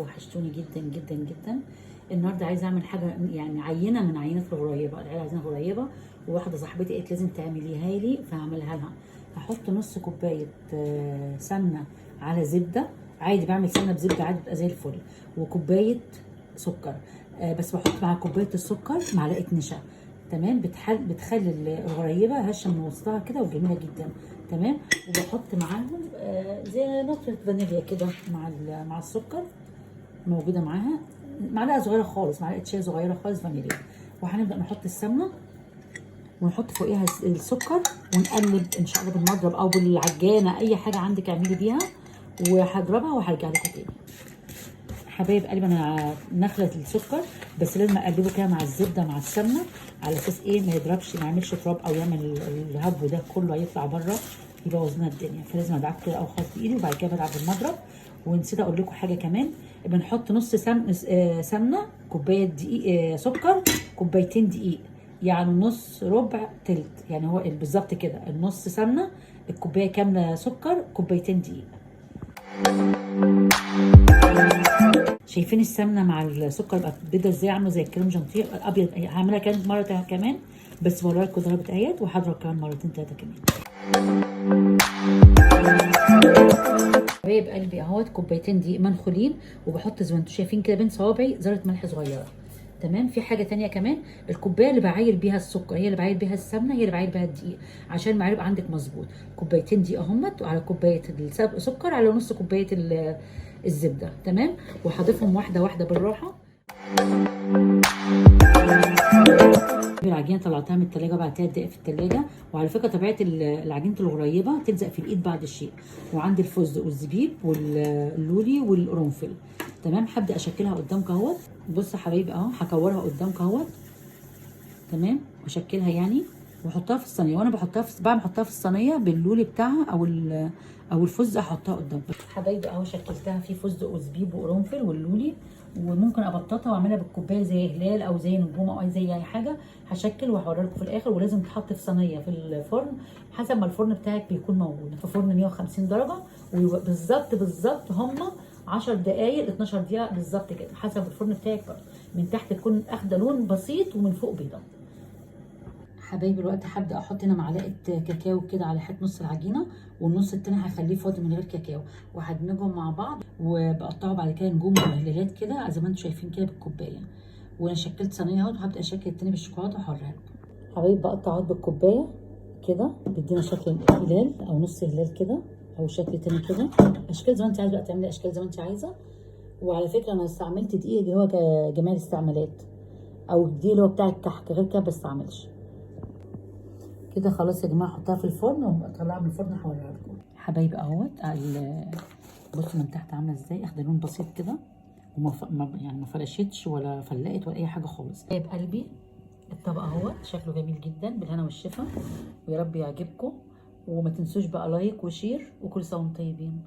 وحشتوني جدا جدا جدا. النهارده عايزه اعمل حاجه يعني عينه من عينات الغريبه، العيله عايزينها غريبه، وواحده صاحبتي قالت لازم تعمليها لي فهعملها لها. هحط نص كوبايه سمنه على زبده عادي، بعمل سمنه بزبده عادي بتبقى زي الفل، وكوبايه سكر. بس بحط مع كوبايه السكر معلقه نشا. تمام، بتخلي الغريبه هشه من وسطها كده وجميله جدا. تمام، وبحط معاهم زي نقطه فانيليا كده مع السكر موجوده معاها، معلقه صغيره خالص، معلقه شاي صغيره خالص فانيليا. وهنبدا نحط السمنه ونحط فوقيها السكر ونقلب ان شاء الله بالمضرب او بالعجانه، اي حاجه عندك اعملي بيها، وهضربها وهرجع لكم تاني. حبايب قلبي انا نخله السكر، بس لازم اقلبه كده مع الزبده مع السمنه على اساس ايه ما يضربش، ما يعملش تراب او يعمل الهبو ده كله هيطلع بره يبوظ لنا الدنيا. فلازم ادعك كده او خالص بايدي وبعد كده بدعك بالمضرب. ونسيت اقول لكم حاجه كمان، بنحط نص سمنه، كوبايه دقيق سكر، كوبايتين دقيق، يعني نص ربع تلت، يعني هو بالظبط كده النص سمنه، الكوبايه كامله سكر، كوبايتين دقيق. شايفين السمنه مع السكر بقت بيضه ازاي، عامله زي الكريم جانتيه الابيض. هعملها كانت مره كمان بس بوريها لكم ضربت اهيت، وهضرب كمان مرتين ثلاثه كمان. حبايب قلبي اهوت كوبايتين دقيق منخولين، وبحط زي ما انتم شايفين كده بين صوابعي ذره ملح صغيره. تمام، في حاجه تانية كمان، الكوبايه اللي بعاير بيها السكر هي اللي بعاير بيها السمنه هي اللي بعاير بيها الدقيق، عشان المعيار يبقى عندك مظبوط. كوبايتين دقيق اهمت وعلى كوبايه السكر على نص كوبايه الزبده. تمام، وهضيفهم واحده واحده بالراحه. العجينه طلعتها من التلاجة بعد 3 دقايق في التلاجة. وعلى فكره طبيعه العجينه الغريبه تلزق في الايد بعد الشيء. وعندي الفستق والزبيب واللولي والقرنفل. تمام، هبدا اشكلها قدامك اهوت. بصوا يا حبايبي اهو هكورها قدامك اهوت. تمام، واشكلها يعني واحطها في الصينيه، وانا بحطها في الصينيه باللولي بتاعها او الفستق احطها قدامكم. حبايبي اهو شكلتها في فستق وزبيب وقرنفل واللولي، وممكن ابططها واعملها بالكوبايه زي هلال او زي نجوم او زي اي حاجه. هشكل وهوريها لكم في الاخر. ولازم تتحط في صينيه في الفرن حسب ما الفرن بتاعك بيكون موجود، في فرن 150 درجه، وبالظبط هما 10 دقايق 12 دقيقه بالظبط كده حسب الفرن بتاعك برضه. من تحت تكون اخده لون بسيط ومن فوق بيضه. حبايبي دلوقتي هبدا احط هنا معلقه كاكاو كده على حته نص العجينه، والنص التاني هخليه فاضي من غير كاكاو، وهدمجهم مع بعض وبقطعه بعد كده نجوم وهلالات كده زي ما انتم شايفين كده بالكوبايه. وانا شكلت صينيه اهو، وهبدا اشكل التاني بالشوكولاته وهوريها لكم. حبايبي بقطع اهو بالكوبايه كده، بيدينا شكل هلال او نص هلال كده او شكل تاني كده. اشكال زي ما انت عايزه بقى تعملي اشكال زي ما انت عايزه. وعلى فكره انا استعملت دقيق اللي هو جمال الاستعمالات، او الدقيق اللي هو بتاع الكحك، غير كده بستعملش. كده خلاص يا جماعه، احطها في الفرن واطلعها من الفرن هوريها لكم. حبايبي اهوت بصوا من تحت عامله ازاي، اخده لون بسيط كده يعني ما فرشتش ولا فلقت ولا اي حاجه خالص. حبايب قلبي الطبق اهوت شكله جميل جدا، بالهنا والشفا، ويا رب يعجبكم. وما تنسوش بقى لايك وشير، وكل سنه وانتم طيبين.